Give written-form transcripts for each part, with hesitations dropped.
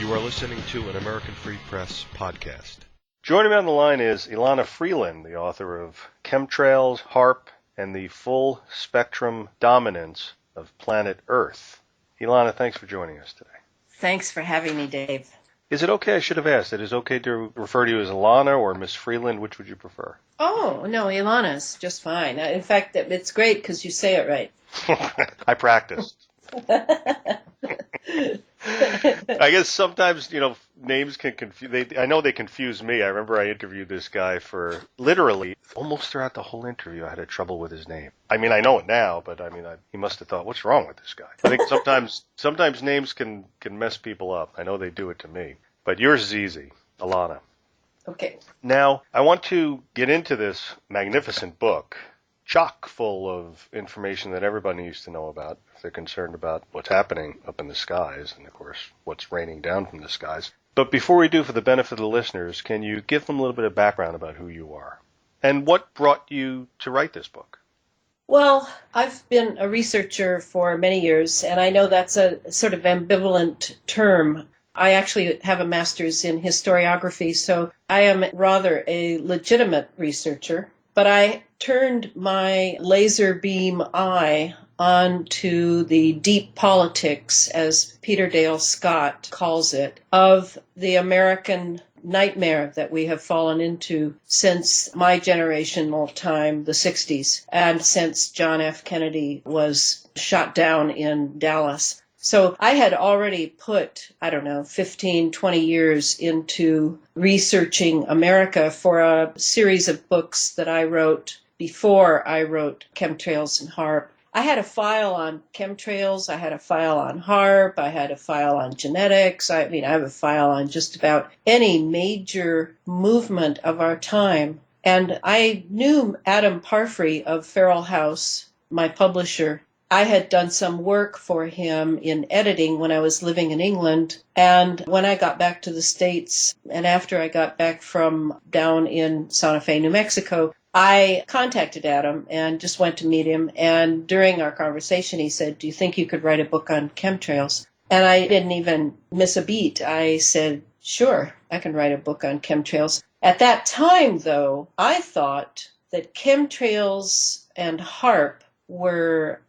You are listening to an American Free Press podcast. Joining me on the line is Elana Freeland, the author of Chemtrails, HAARP, and the Full Spectrum Dominance of Planet Earth. Elana, thanks for joining us today. Thanks for having me, Dave. Is it okay? I should have asked. It is okay to refer to you as Elana or Miss Freeland? Which would you prefer? Oh, no, Ilana's just fine. In fact, it's great because you say it right. I practiced. I guess sometimes, names can confuse. I know they confuse me. I remember I interviewed this guy for literally almost throughout the whole interview. I had trouble with his name. I mean, I know it now, but he must have thought, what's wrong with this guy? I think sometimes names can mess people up. I know they do it to me. But yours is easy, Elana. Okay. Now, I want to get into this magnificent book, chock full of information that everybody needs to know about if they're concerned about what's happening up in the skies and, of course, what's raining down from the skies. But before we do, for the benefit of the listeners, can you give them a little bit of background about who you are and what brought you to write this book? Well, I've been a researcher for many years, and I know that's a sort of ambivalent term. I actually have a master's in historiography, so I am rather a legitimate researcher. But I turned my laser beam eye onto the deep politics, as Peter Dale Scott calls it, of the American nightmare that we have fallen into since my generational time, the 60s, and since John F. Kennedy was shot down in Dallas. So I had already put, 15, 20 years into researching America for a series of books that I wrote before I wrote Chemtrails and HAARP. I had a file on chemtrails, I had a file on HAARP, I had a file on genetics, I have a file on just about any major movement of our time. And I knew Adam Parfrey of Feral House, my publisher. I had done some work for him in editing when I was living in England. And when I got back to the States, and after I got back from down in Santa Fe, New Mexico, I contacted Adam and just went to meet him. And during our conversation, he said, "Do you think you could write a book on chemtrails?" And I didn't even miss a beat. I said, "Sure, I can write a book on chemtrails." At that time, though, I thought that chemtrails and HAARP were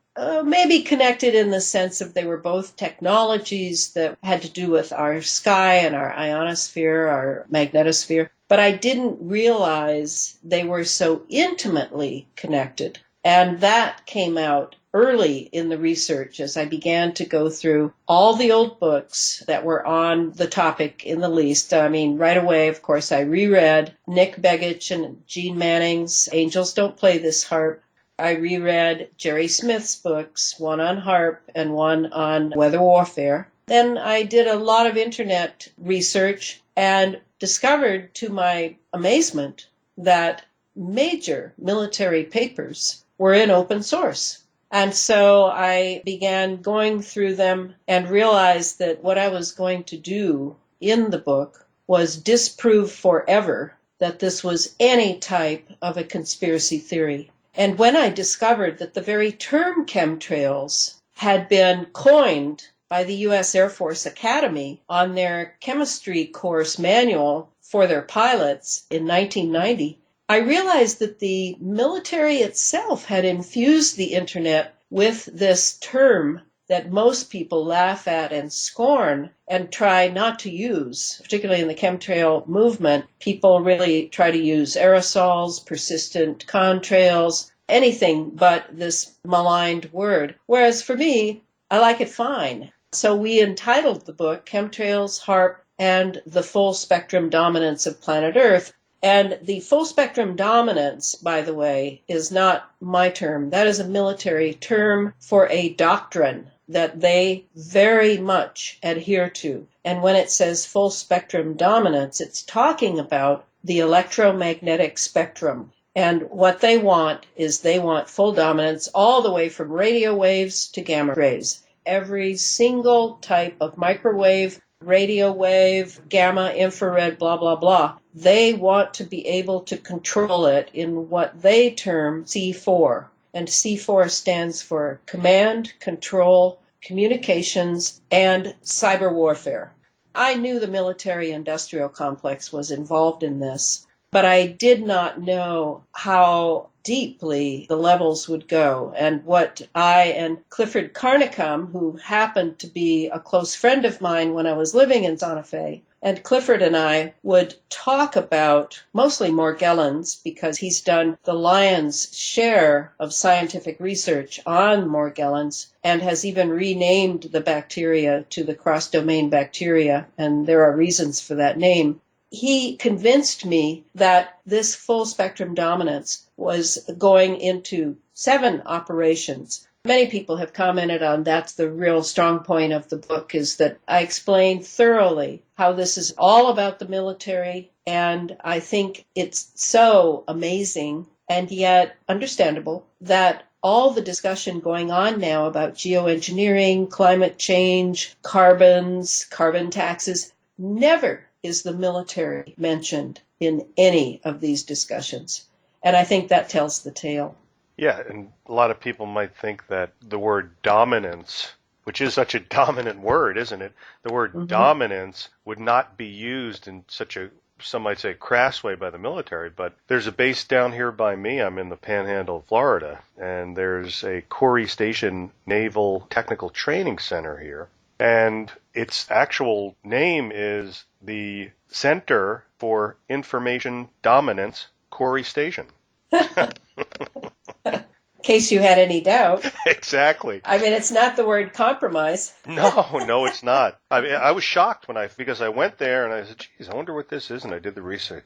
maybe connected in the sense of they were both technologies that had to do with our sky and our ionosphere, our magnetosphere. But I didn't realize they were so intimately connected. And that came out early in the research as I began to go through all the old books that were on the topic in the least. Right away, of course, I reread Nick Begich and Gene Manning's Angels Don't Play This HAARP. I reread Jerry Smith's books, one on HAARP and one on weather warfare. Then I did a lot of internet research and discovered, to my amazement, that major military papers were in open source. And so I began going through them and realized that what I was going to do in the book was disprove forever that this was any type of a conspiracy theory. And when I discovered that the very term chemtrails had been coined by the U.S. Air Force Academy on their chemistry course manual for their pilots in 1990, I realized that the military itself had infused the internet with this term that most people laugh at and scorn and try not to use, particularly in the chemtrail movement. People really try to use aerosols, persistent contrails, anything but this maligned word. Whereas for me, I like it fine. So we entitled the book Chemtrails, HAARP, and the Full Spectrum Dominance of Planet Earth. And the full spectrum dominance, by the way, is not my term. That is a military term for a doctrine that they very much adhere to. And when it says full spectrum dominance, it's talking about the electromagnetic spectrum. And what they want is they want full dominance all the way from radio waves to gamma rays. Every single type of microwave, radio wave, gamma, infrared, blah, blah, blah. They want to be able to control it in what they term C4. And C4 stands for Command, Control, Communications, and Cyber Warfare. I knew the military-industrial complex was involved in this, but I did not know how deeply the levels would go. And what I and Clifford Carnicom, who happened to be a close friend of mine when I was living in Santa Fe, and Clifford and I would talk about mostly Morgellons, because he's done the lion's share of scientific research on Morgellons and has even renamed the bacteria to the cross-domain bacteria, and there are reasons for that name. He convinced me that this full spectrum dominance was going into 7 operations. Many people have commented on that's the real strong point of the book, is that I explain thoroughly how this is all about the military, and I think it's so amazing and yet understandable that all the discussion going on now about geoengineering, climate change, carbon taxes, never is the military mentioned in any of these discussions. And I think that tells the tale. Yeah, and a lot of people might think that the word dominance, which is such a dominant word, isn't it? The word dominance would not be used in such a, some might say, crass way by the military, but there's a base down here by me. I'm in the Panhandle of Florida, and there's a Gahary Station Naval Technical Training Center here. And its actual name is the Center for Information Dominance, Gahary Station. In case you had any doubt. Exactly. I mean, it's not the word compromise. No, it's not. I was shocked because I went there and I said, geez, I wonder what this is. And I did the research.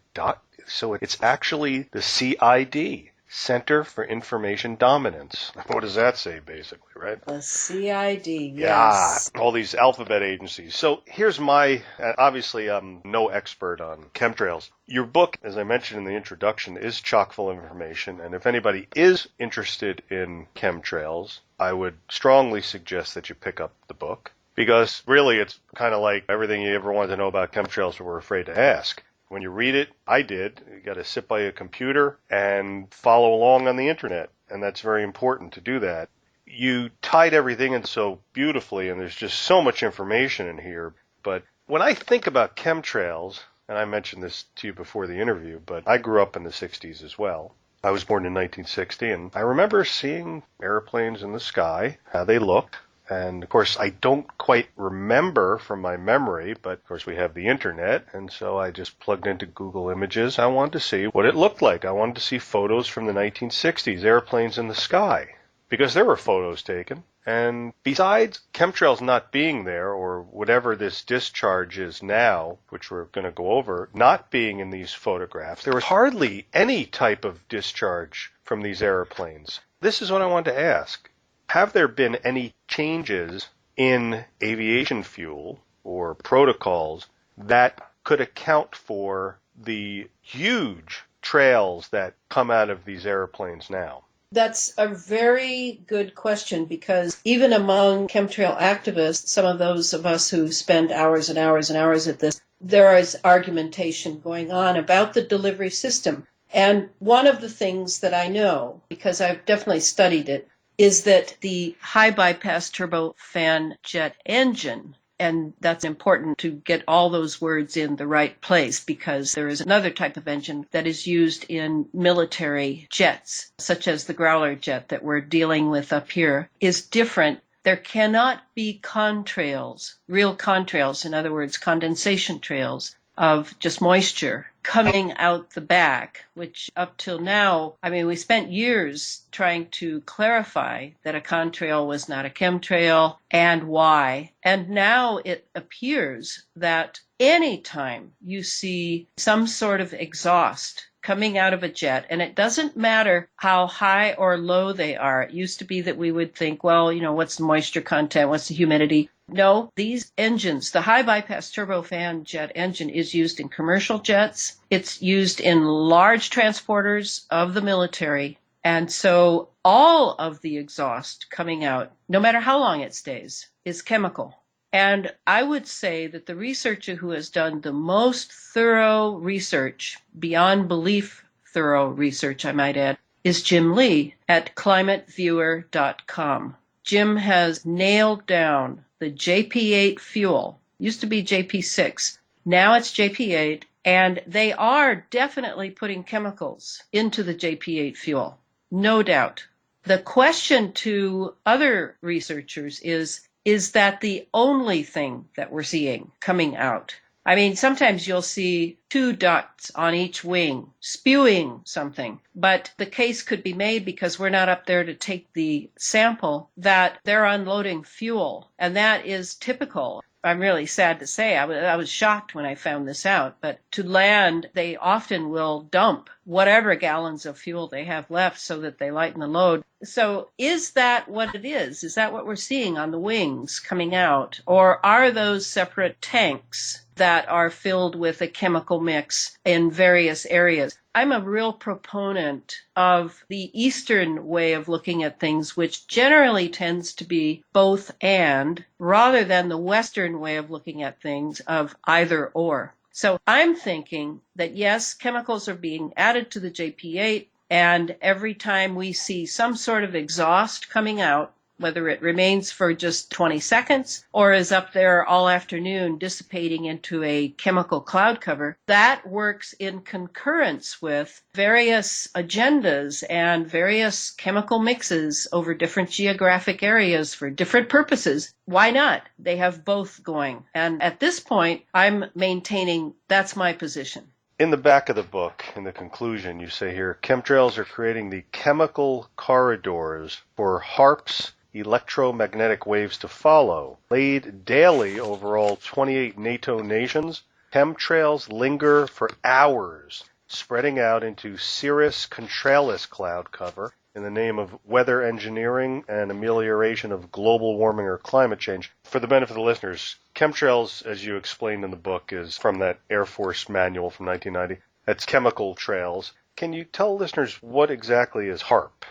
So it's actually the CID, Center for Information Dominance. What does that say, basically, right? The CID, Yeah, yes. all these alphabet agencies. So here's obviously I'm no expert on chemtrails. Your book, as I mentioned in the introduction, is chock full of information. And if anybody is interested in chemtrails, I would strongly suggest that you pick up the book. Because really it's kind of like everything you ever wanted to know about chemtrails but were afraid to ask. When you read it, I did, you got to sit by a computer and follow along on the internet. And that's very important to do that. You tied everything in so beautifully, and there's just so much information in here. But when I think about chemtrails, and I mentioned this to you before the interview, but I grew up in the 60s as well. I was born in 1960, and I remember seeing airplanes in the sky, how they looked. And, of course, I don't quite remember from my memory, but, of course, we have the internet, and so I just plugged into Google Images. I wanted to see what it looked like. I wanted to see photos from the 1960s, airplanes in the sky, because there were photos taken. And besides chemtrails not being there, or whatever this discharge is now, which we're going to go over, not being in these photographs, there was hardly any type of discharge from these airplanes. This is what I wanted to ask. Have there been any changes in aviation fuel or protocols that could account for the huge trails that come out of these airplanes now? That's a very good question, because even among chemtrail activists, some of those of us who spend hours and hours and hours at this, there is argumentation going on about the delivery system. And one of the things that I know, because I've definitely studied it, is that the high bypass turbofan jet engine, and that's important to get all those words in the right place, because there is another type of engine that is used in military jets, such as the Growler jet that we're dealing with up here, is different. There cannot be contrails, real contrails, in other words, condensation trails of just moisture coming out the back, which up till now, I mean, we spent years trying to clarify that a contrail was not a chemtrail and why. And now it appears that anytime you see some sort of exhaust coming out of a jet, and it doesn't matter how high or low they are. It used to be that we would think, well, what's the moisture content? What's the humidity? No, these engines, the high bypass turbofan jet engine is used in commercial jets. It's used in large transporters of the military. And so all of the exhaust coming out, no matter how long it stays, is chemical. And I would say that the researcher who has done the most thorough research, beyond belief thorough research, I might add, is Jim Lee at climateviewer.com. Jim has nailed down the JP8 fuel Used to be JP6. Now it's JP8. And they are definitely putting chemicals into the JP8 fuel. No doubt. The question to other researchers is that the only thing that we're seeing coming out? I mean, sometimes you'll see two ducts on each wing spewing something, but the case could be made, because we're not up there to take the sample, that they're unloading fuel, and that is typical. I'm really sad to say, I was shocked when I found this out, but to land, they often will dump whatever gallons of fuel they have left so that they lighten the load. So is that what it is? Is that what we're seeing on the wings coming out? Or are those separate tanks that are filled with a chemical mix in various areas? I'm a real proponent of the Eastern way of looking at things, which generally tends to be both and, rather than the Western way of looking at things of either or. So I'm thinking that yes, chemicals are being added to the JP8, and every time we see some sort of exhaust coming out, whether it remains for just 20 seconds or is up there all afternoon dissipating into a chemical cloud cover, that works in concurrence with various agendas and various chemical mixes over different geographic areas for different purposes. Why not? They have both going. And at this point, I'm maintaining that's my position. In the back of the book, in the conclusion, you say here, chemtrails are creating the chemical corridors for HAARP's electromagnetic waves to follow. Laid daily over all 28 NATO nations, chemtrails linger for hours, spreading out into cirrus contralis cloud cover in the name of weather engineering and amelioration of global warming or climate change. For the benefit of the listeners, chemtrails, as you explained in the book, is from that Air Force manual from 1990. That's chemical trails. Can you tell listeners what exactly is HAARP?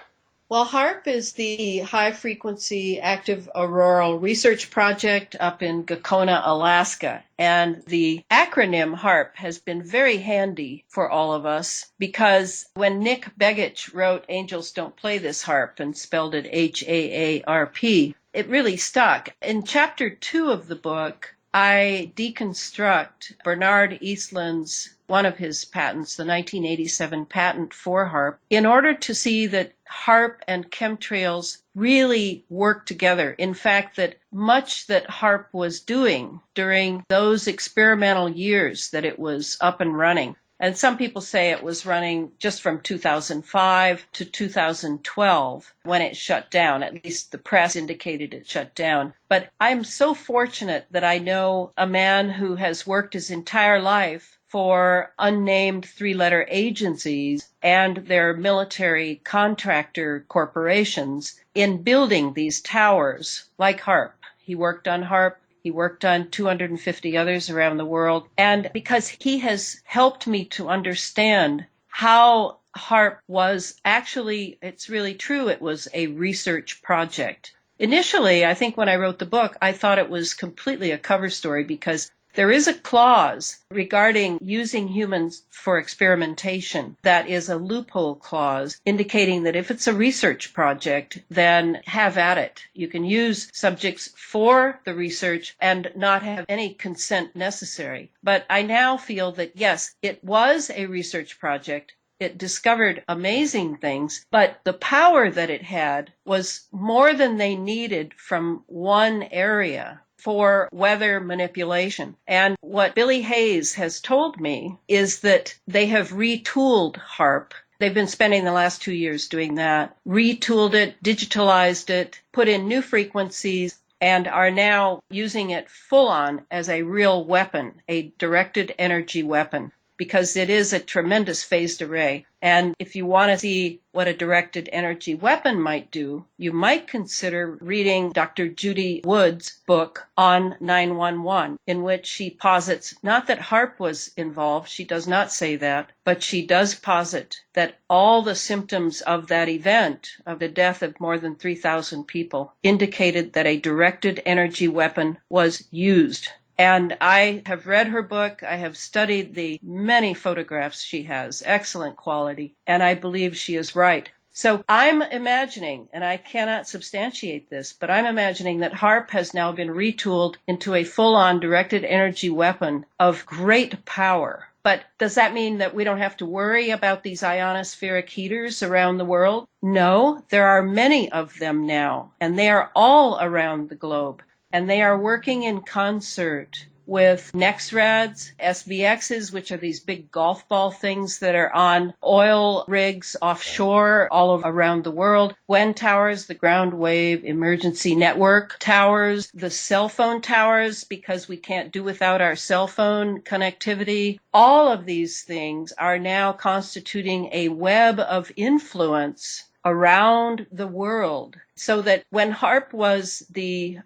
Well, HAARP is the High Frequency Active Auroral Research Project up in Gakona, Alaska. And the acronym HAARP has been very handy for all of us, because when Nick Begich wrote Angels Don't Play This HAARP and spelled it HAARP, it really stuck. In chapter 2 of the book, I deconstruct Bernard Eastland's one of his patents, the 1987 patent for HAARP, in order to see that HAARP and chemtrails really work together. In fact, that much that HAARP was doing during those experimental years that it was up and running, and some people say it was running just from 2005 to 2012 when it shut down. At least the press indicated it shut down. But I'm so fortunate that I know a man who has worked his entire life for unnamed three-letter agencies and their military contractor corporations in building these towers like HAARP. He worked on HAARP. He worked on 250 others around the world. And because he has helped me to understand how HAARP was actually, it's really true, it was a research project. Initially, I think when I wrote the book, I thought it was completely a cover story, because there is a clause regarding using humans for experimentation that is a loophole clause indicating that if it's a research project, then have at it. You can use subjects for the research and not have any consent necessary. But I now feel that, yes, it was a research project. It discovered amazing things, but the power that it had was more than they needed from one area for weather manipulation. And what Billy Hayes has told me is that they have retooled HAARP. They've been spending the last 2 years doing that, retooled it, digitalized it, put in new frequencies, and are now using it full on as a real weapon, a directed energy weapon, because it is a tremendous phased array. And if you want to see what a directed energy weapon might do, you might consider reading Dr. Judy Wood's book on 911, in which she posits, not that HAARP was involved, she does not say that, but she does posit that all the symptoms of that event, of the death of more than 3,000 people, indicated that a directed energy weapon was used. And I have read her book. I have studied the many photographs she has, excellent quality, and I believe she is right. So I'm imagining, and I cannot substantiate this, but I'm imagining that HAARP has now been retooled into a full-on directed energy weapon of great power. But does that mean that we don't have to worry about these ionospheric heaters around the world? No, there are many of them now, and they are all around the globe, and they are working in concert with NEXRADs, SVXs, which are these big golf ball things that are on oil rigs offshore all around the world, WEN towers, the ground wave emergency network towers, the cell phone towers, because we can't do without our cell phone connectivity. All of these things are now constituting a web of influence around the world, so that when HAARP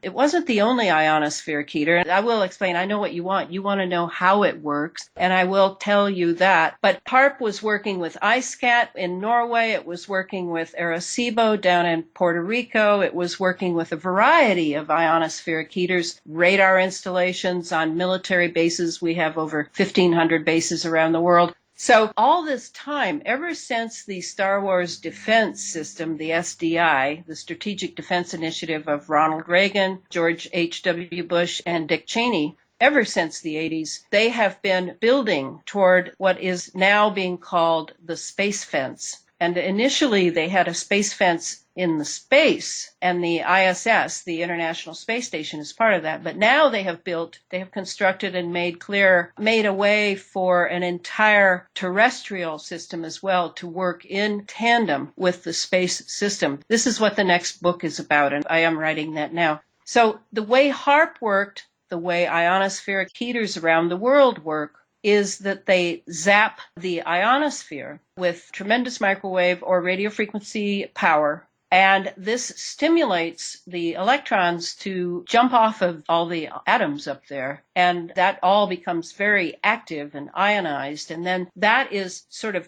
it wasn't the only ionospheric heater. And I will explain, I know what you want. You want to know how it works, and I will tell you that. But HAARP was working with IceCat in Norway. It was working with Arecibo down in Puerto Rico. It was working with a variety of ionospheric heaters, radar installations on military bases. We have over 1,500 bases around the world. So all this time, ever since the Star Wars Defense System, the SDI, the Strategic Defense Initiative of Ronald Reagan, George H.W. Bush, and Dick Cheney, ever since the 80s, they have been building toward what is now being called the space fence. And initially, they had a space fence in the space, and the ISS, the International Space Station, is part of that. But now they have constructed and made a way for an entire terrestrial system as well to work in tandem with the space system. This is what the next book is about, and I am writing that now. So the way HAARP worked, the way ionospheric heaters around the world work, is that they zap the ionosphere with tremendous microwave or radio frequency power. And this stimulates the electrons to jump off of all the atoms up there. And that all becomes very active and ionized. And then that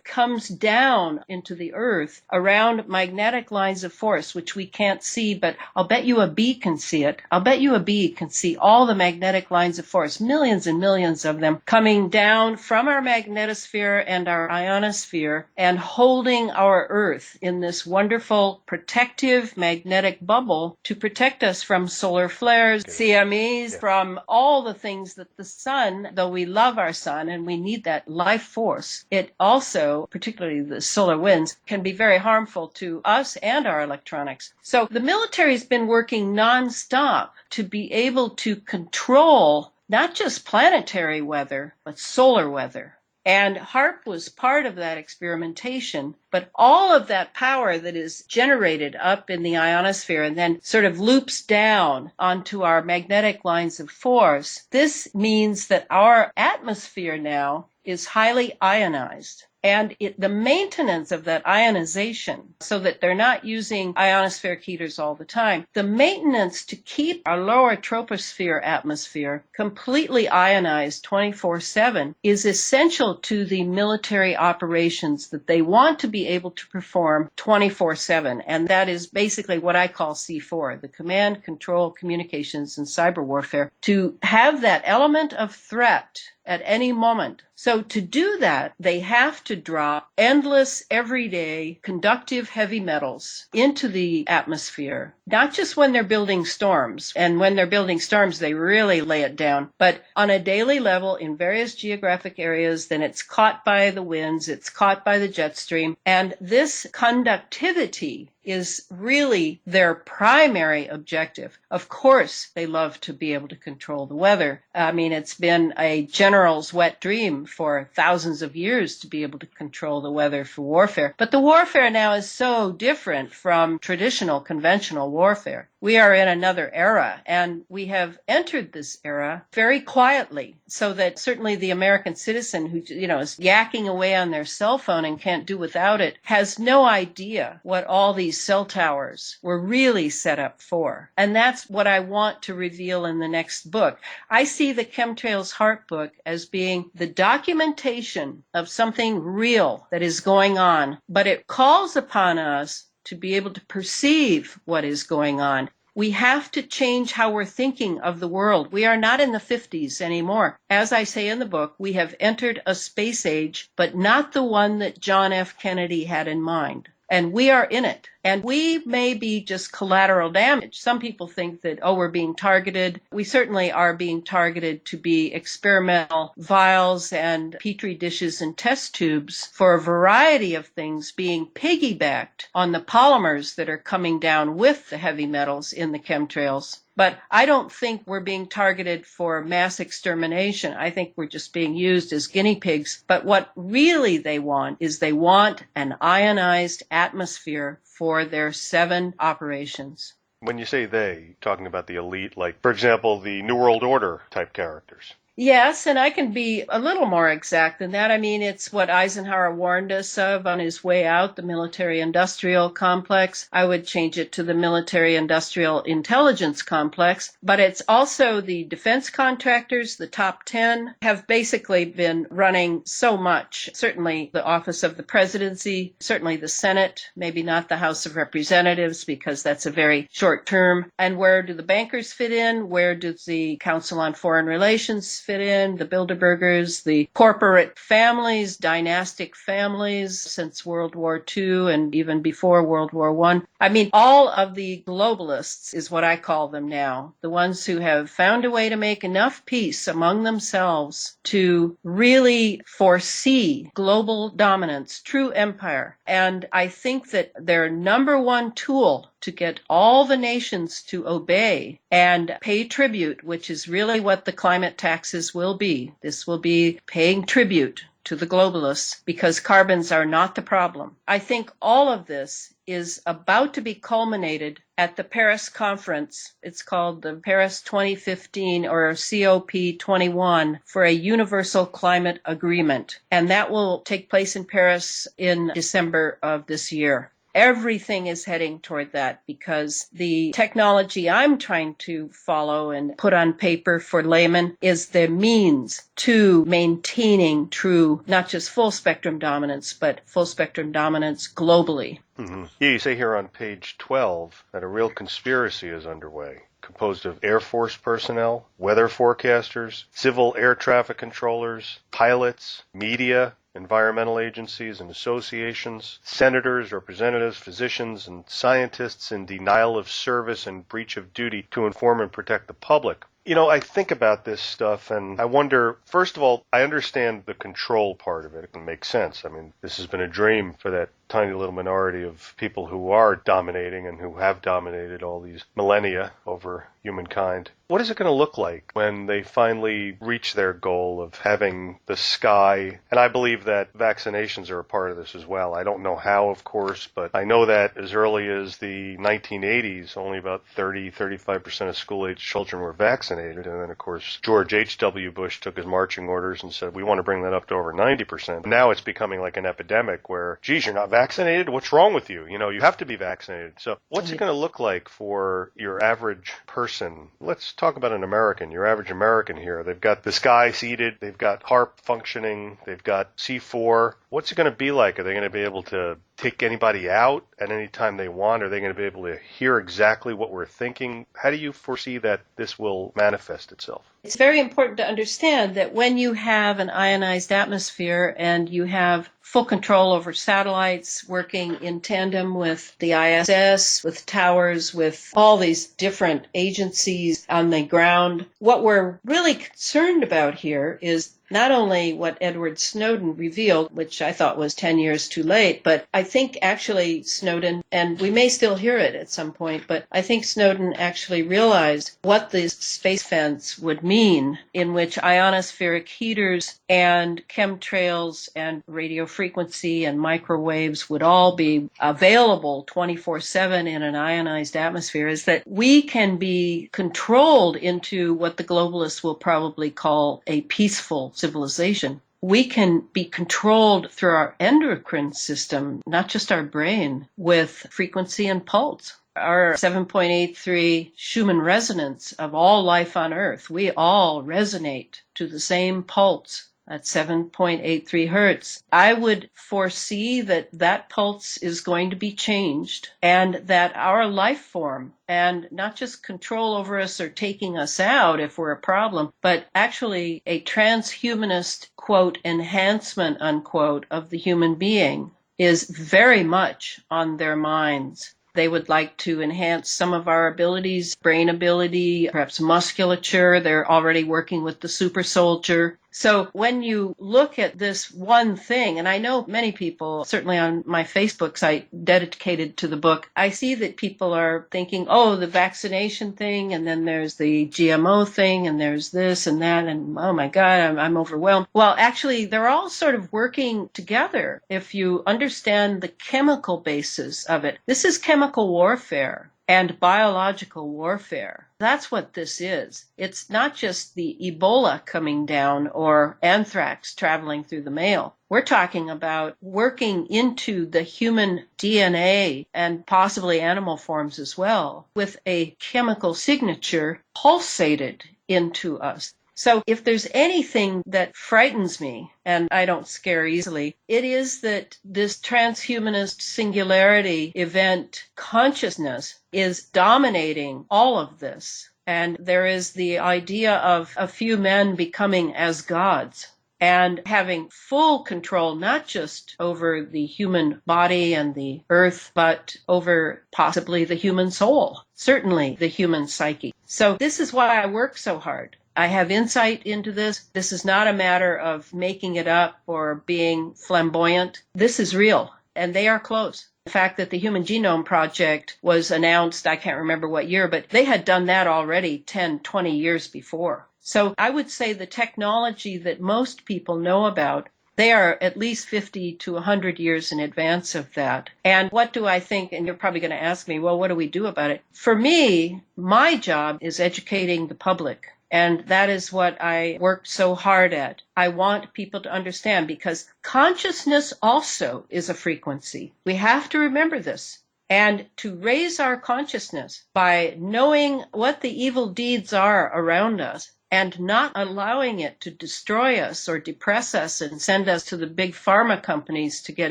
comes down into the earth around magnetic lines of force, which we can't see, but I'll bet you a bee can see it. I'll bet you a bee can see all the magnetic lines of force, millions and millions of them coming down from our magnetosphere and our ionosphere and holding our earth in this wonderful protective magnetic bubble to protect us from solar flares, CMEs, from all the things that the sun, though we love our sun and we need that life force, it also, particularly the solar winds, can be very harmful to us and our electronics. So the military's been working nonstop to be able to control not just planetary weather, but solar weather. And HAARP was part of that experimentation, but all of that power that is generated up in the ionosphere and then sort of loops down onto our magnetic lines of force, this means that our atmosphere now is highly ionized. And the maintenance of that ionization, so that they're not using ionospheric heaters all the time, the maintenance to keep our lower troposphere atmosphere completely ionized 24/7 is essential to the military operations that they want to be able to perform 24/7. And that is basically what I call C4, the command, control, communications, and cyber warfare, to have that element of threat at any moment. So to do that, they have to drop endless, everyday, conductive heavy metals into the atmosphere, not just when they're building storms. And when they're building storms, they really lay it down. But on a daily level in various geographic areas, then it's caught by the winds, it's caught by the jet stream. And this conductivity is really their primary objective. Of course, they love to be able to control the weather. I mean, it's been a general's wet dream for thousands of years to be able to control the weather for warfare. But the warfare now is so different from traditional conventional warfare. We are in another era, and we have entered this era very quietly, so that certainly the American citizen who, is yakking away on their cell phone and can't do without it has no idea what all these cell towers were really set up for. And that's what I want to reveal in the next book. I see the Chemtrails HAARP book as being the documentation of something real that is going on, but it calls upon us to be able to perceive what is going on. We have to change how we're thinking of the world. We are not in the 50s anymore. As I say in the book, we have entered a space age, but not the one that John F. Kennedy had in mind. And we are in it. And we may be just collateral damage. Some people think that, we're being targeted. We certainly are being targeted to be experimental vials and petri dishes and test tubes for a variety of things being piggybacked on the polymers that are coming down with the heavy metals in the chemtrails. But I don't think we're being targeted for mass extermination. I think we're just being used as guinea pigs. But what really they want is they want an ionized atmosphere for their 7 operations. When you say they, talking about the elite, like, for example, the New World Order type characters. Yes, and I can be a little more exact than that. I mean, it's what Eisenhower warned us of on his way out, the military-industrial complex. I would change it to the military-industrial intelligence complex. But it's also the defense contractors, the top 10, have basically been running so much. Certainly the office of the presidency, certainly the Senate, maybe not the House of Representatives because that's a very short term. And where do the bankers fit in? Where does the Council on Foreign Relations fit in, the Bilderbergers, the corporate families, dynastic families since World War II and even before World War I. I mean, all of the globalists is what I call them now, the ones who have found a way to make enough peace among themselves to really foresee global dominance, true empire. And I think that their number one tool to get all the nations to obey and pay tribute, which is really what the climate taxes will be. This will be paying tribute to the globalists because carbons are not the problem. I think all of this is about to be culminated at the Paris conference. It's called the Paris 2015 or COP21 for a universal climate agreement. And that will take place in Paris in December of this year. Everything is heading toward that because the technology I'm trying to follow and put on paper for laymen is the means to maintaining true, not just full spectrum dominance, but full spectrum dominance globally. Mm-hmm. Yeah, you say here on page 12 that a real conspiracy is underway, composed of Air Force personnel, weather forecasters, civil air traffic controllers, pilots, media, environmental agencies and associations, senators, representatives, physicians, and scientists in denial of service and breach of duty to inform and protect the public. You know, I think about this stuff and I wonder, first of all, I understand the control part of it. It can make sense. I mean, this has been a dream for that tiny little minority of people who are dominating and who have dominated all these millennia over humankind. What is it going to look like when they finally reach their goal of having the sky? And I believe that vaccinations are a part of this as well. I don't know how, of course, but I know that as early as the 1980s, only about 35% of school-age children were vaccinated. And then, of course, George H.W. Bush took his marching orders and said, we want to bring that up to over 90%. Now it's becoming like an epidemic where, geez, you're not vaccinated? What's wrong with you? You know, you have to be vaccinated. So what's it going to look like for your average person? Let's talk about an American, your average American here. They've got the sky seeded, they've got HAARP functioning, they've got C4. What's it going to be like? Are they going to be able to take anybody out at any time they want? Are they going to be able to hear exactly what we're thinking? How do you foresee that this will manifest itself? It's very important to understand that when you have an ionized atmosphere and you have full control over satellites working in tandem with the ISS, with towers, with all these different agencies on the ground, what we're really concerned about here is not only what Edward Snowden revealed, which I thought was 10 years too late, but I think actually Snowden, and we may still hear it at some point, but I think Snowden actually realized what the space fence would mean, in which ionospheric heaters and chemtrails and radio frequency and microwaves would all be available 24/7 in an ionized atmosphere, is that we can be controlled into what the globalists will probably call a peaceful civilization. We can be controlled through our endocrine system, not just our brain, with frequency and pulse. Our 7.83 Schumann resonance of all life on Earth, we all resonate to the same pulse at 7.83 hertz. I would foresee that that pulse is going to be changed and that our life form, and not just control over us or taking us out if we're a problem, but actually a transhumanist, quote, enhancement, unquote, of the human being, is very much on their minds. They would like to enhance some of our abilities, brain ability, perhaps musculature. They're already working with the super soldier. So when you look at this one thing, and I know many people, certainly on my Facebook site dedicated to the book, I see that people are thinking, oh, the vaccination thing, and then there's the GMO thing, and there's this and that, and oh my God, I'm overwhelmed. Well, actually, they're all sort of working together if you understand the chemical basis of it. This is chemical warfare and biological warfare. That's what this is. It's not just the Ebola coming down or anthrax traveling through the mail. We're talking about working into the human DNA and possibly animal forms as well with a chemical signature pulsated into us. So if there's anything that frightens me, and I don't scare easily, it is that this transhumanist singularity event consciousness is dominating all of this. And there is the idea of a few men becoming as gods and having full control, not just over the human body and the earth, but over possibly the human soul, certainly the human psyche. So this is why I work so hard. I have insight into this. This is not a matter of making it up or being flamboyant. This is real, and they are close. The fact that the Human Genome Project was announced, I can't remember what year, but they had done that already 10, 20 years before. So I would say the technology that most people know about, they are at least 50 to 100 years in advance of that. And what do I think? And you're probably going to ask me, well, what do we do about it? For me, my job is educating the public. And that is what I worked so hard at. I want people to understand because consciousness also is a frequency. We have to remember this. And to raise our consciousness by knowing what the evil deeds are around us and not allowing it to destroy us or depress us and send us to the big pharma companies to get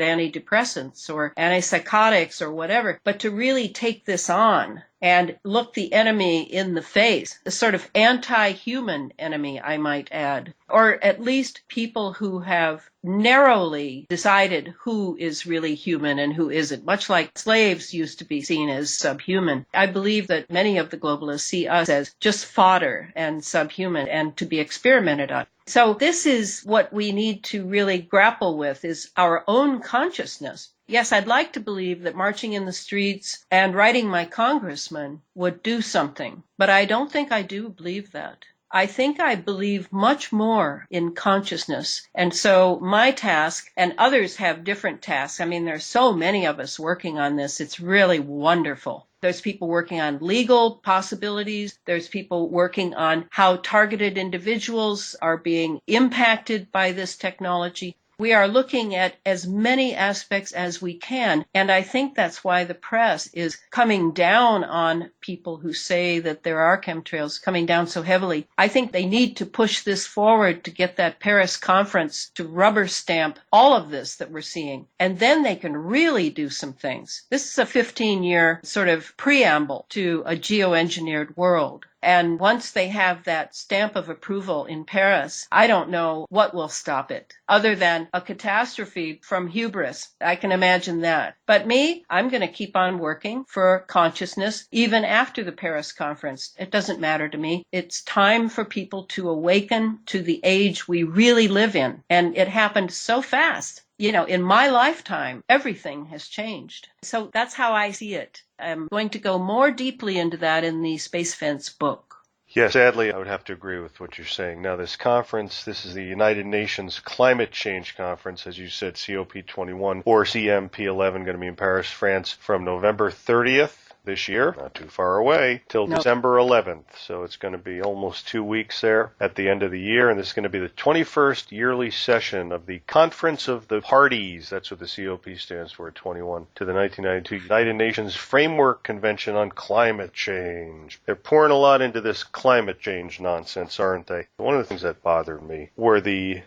antidepressants or antipsychotics or whatever, but to really take this on and look the enemy in the face, a sort of anti-human enemy, I might add, or at least people who have narrowly decided who is really human and who isn't, much like slaves used to be seen as subhuman. I believe that many of the globalists see us as just fodder and subhuman and to be experimented on. So this is what we need to really grapple with, is our own consciousness. Yes, I'd like to believe that marching in the streets and writing my congressman would do something, but I don't think I do believe that. I think I believe much more in consciousness. And so my task, and others have different tasks. I mean, there's so many of us working on this. It's really wonderful. There's people working on legal possibilities. There's people working on how targeted individuals are being impacted by this technology. We are looking at as many aspects as we can, and I think that's why the press is coming down on people who say that there are chemtrails, coming down so heavily. I think they need to push this forward to get that Paris conference to rubber stamp all of this that we're seeing, and then they can really do some things. This is a 15-year sort of preamble to a geoengineered world. And once they have that stamp of approval in Paris, I don't know what will stop it, other than a catastrophe from hubris. I can imagine that. But me, I'm going to keep on working for consciousness, even after the Paris conference. It doesn't matter to me. It's time for people to awaken to the age we really live in. And it happened so fast. You know, in my lifetime, everything has changed. So that's how I see it. I'm going to go more deeply into that in the Space Fence book. Yeah, sadly, I would have to agree with what you're saying. Now, this conference, this is the United Nations Climate Change Conference, as you said, COP21 or CMP11, going to be in Paris, France, from November 30th. This year, not too far away, till December 11th. So it's going to be almost 2 weeks there at the end of the year. And this is going to be the 21st yearly session of the Conference of the Parties. That's what the COP stands for, 21, to the 1992 United Nations Framework Convention on Climate Change. They're pouring a lot into this climate change nonsense, aren't they? One of the things that bothered me were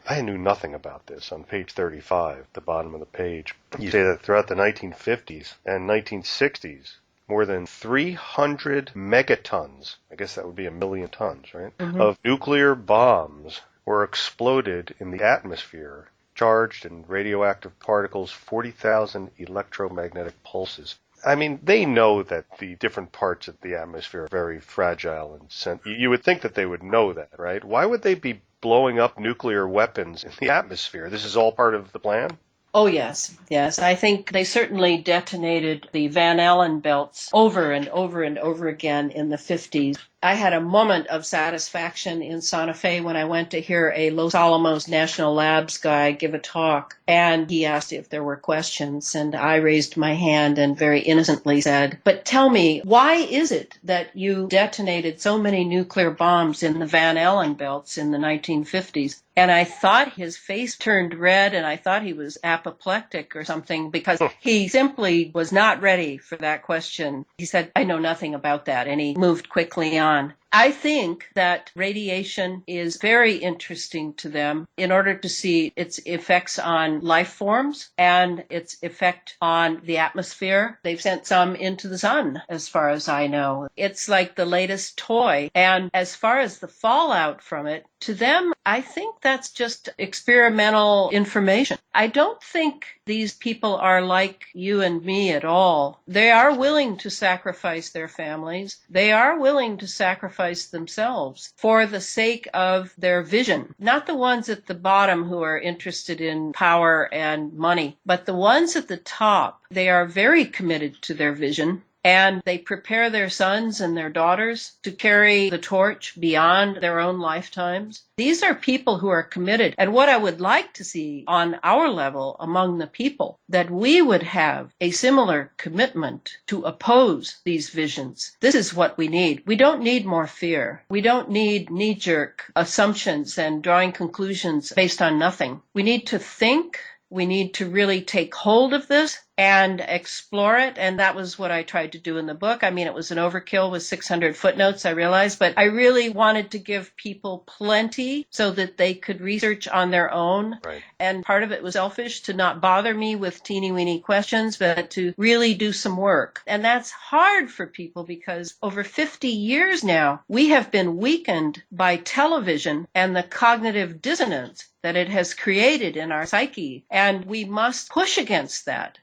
I knew nothing about this on page 35, the bottom of the page. You say that throughout the 1950s and 1960s, more than 300 megatons, I guess that would be 1 million tons, right, of nuclear bombs were exploded in the atmosphere charged and radioactive particles, 40,000 electromagnetic pulses. I mean, they know that the different parts of the atmosphere are very fragile and you would think that they would know that, right? Why would they be blowing up nuclear weapons in the atmosphere? This is all part of the plan? Oh, yes, yes. I think they certainly detonated the Van Allen belts over and over and over again in the 50s. I had a moment of satisfaction in Santa Fe when I went to hear a Los Alamos National Labs guy give a talk, and he asked if there were questions, and I raised my hand and very innocently said, "But tell me, why is it that you detonated so many nuclear bombs in the Van Allen belts in the 1950s? And I thought his face turned red, and I thought he was apoplectic or something, because he simply was not ready for that question. He said, "I know nothing about that," and he moved quickly on. I think that radiation is very interesting to them in order to see its effects on life forms and its effect on the atmosphere. They've sent some into the sun, as far as I know. It's like the latest toy. And as far as the fallout from it, to them, I think that's just experimental information. I don't think these people are like you and me at all. They are willing to sacrifice their families. They are willing to sacrifice themselves for the sake of their vision. Not the ones at the bottom who are interested in power and money, but the ones at the top. They are very committed to their vision. And they prepare their sons and their daughters to carry the torch beyond their own lifetimes. These are people who are committed. And what I would like to see on our level among the people, that we would have a similar commitment to oppose these visions. This is what we need. We don't need more fear. We don't need knee-jerk assumptions and drawing conclusions based on nothing. We need to think. We need to really take hold of this and explore it. And that was what I tried to do in the book. I mean, it was an overkill with 600 footnotes, I realized, but I really wanted to give people plenty so that they could research on their own. Right. And part of it was selfish to not bother me with teeny-weeny questions, but to really do some work. And that's hard for people because over 50 years now, we have been weakened by television and the cognitive dissonance that it has created in our psyche. And we must push against that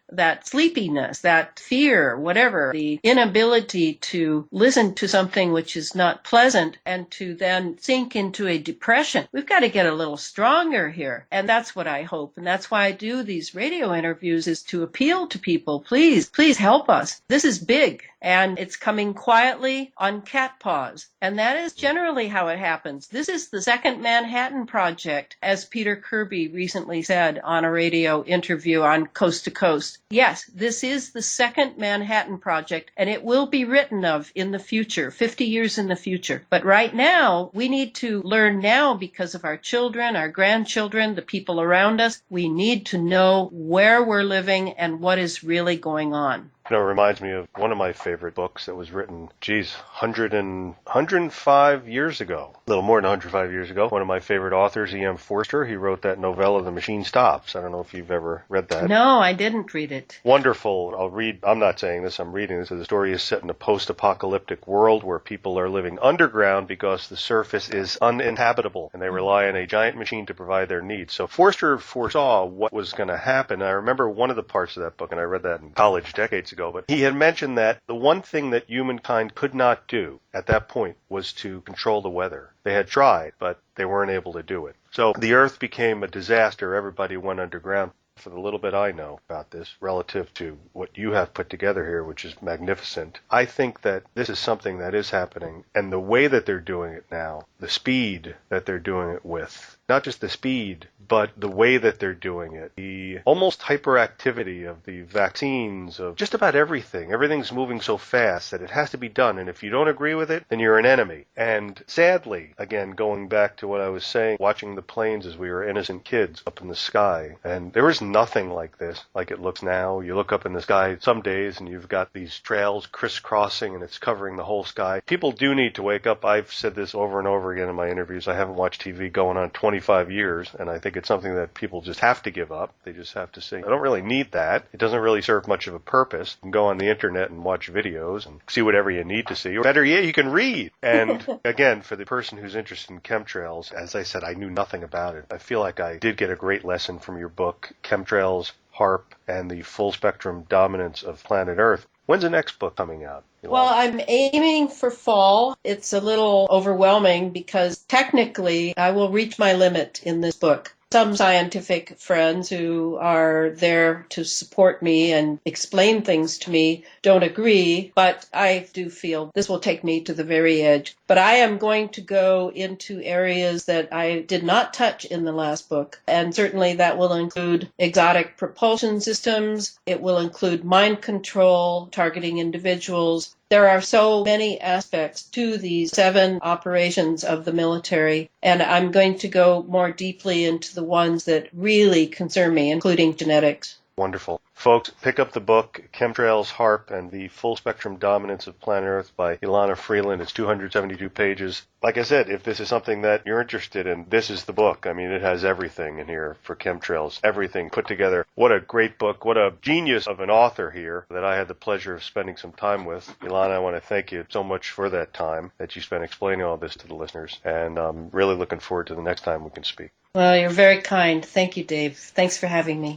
sleepiness, that fear, whatever, the inability to listen to something which is not pleasant and to then sink into a depression. We've got to get a little stronger here. And that's what I hope. And that's why I do these radio interviews, is to appeal to people. Please, please help us. This is big. And it's coming quietly on cat paws. And that is generally how it happens. This is the second Manhattan Project, as Peter Kirby recently said on a radio interview on Coast to Coast. Yes, this is the second Manhattan Project, and it will be written of in the future, 50 years in the future. But right now, we need to learn now because of our children, our grandchildren, the people around us. We need to know where we're living and what is really going on. You know, it reminds me of one of my favorite books that was written, 105 years ago. A little more than 105 years ago. One of my favorite authors, E.M. Forster, he wrote that novella, The Machine Stops. I don't know if you've ever read that. No, I didn't read it. Wonderful. I'm not saying this, I'm reading this. The story is set in a post-apocalyptic world where people are living underground because the surface is uninhabitable and they rely on a giant machine to provide their needs. So Forster foresaw what was going to happen. I remember one of the parts of that book, and I read that in college decades ago, but he had mentioned that the one thing that humankind could not do at that point was to control the weather. They had tried, but they weren't able to do it. So the earth became a disaster. Everybody went underground. For the little bit I know about this, relative to what you have put together here, which is magnificent, I think that this is something that is happening. And the way that they're doing it now, the speed that they're doing it with, not just the speed, but the way that they're doing it, the almost hyperactivity of the vaccines, of just about everything. Everything's moving so fast that it has to be done. And if you don't agree with it, then you're an enemy. And sadly, again, going back to what I was saying, watching the planes as we were innocent kids up in the sky, and there was nothing like this, like it looks now. You look up in the sky some days and you've got these trails crisscrossing and it's covering the whole sky. People do need to wake up. I've said this over and over again in my interviews. I haven't watched TV going on 25 years, and I think it's something that people just have to give up. They just have to say, I don't really need that. It doesn't really serve much of a purpose. You can go on the internet and watch videos and see whatever you need to see. Or better yet, you can read. And again, for the person who's interested in chemtrails, as I said, I knew nothing about it. I feel like I did get a great lesson from your book, Chemtrails, HAARP, and the Full Spectrum Dominance of Planet Earth. When's the next book coming out? Well, I'm aiming for fall. It's a little overwhelming because technically I will reach my limit in this book. Some scientific friends who are there to support me and explain things to me don't agree, but I do feel this will take me to the very edge. But I am going to go into areas that I did not touch in the last book, and certainly that will include exotic propulsion systems. It will include mind control, targeting individuals. There are so many aspects to these 7 operations of the military, and I'm going to go more deeply into the ones that really concern me, including genetics. Wonderful. Folks, pick up the book, Chemtrails, HAARP, and the Full Spectrum Dominance of Planet Earth by Elana Freeland. It's 272 pages. Like I said, if this is something that you're interested in, this is the book. I mean, it has everything in here for chemtrails, everything put together. What a great book. What a genius of an author here that I had the pleasure of spending some time with. Elana, I want to thank you so much for that time that you spent explaining all this to the listeners, and I'm really looking forward to the next time we can speak. Well, you're very kind. Thank you, Dave. Thanks for having me.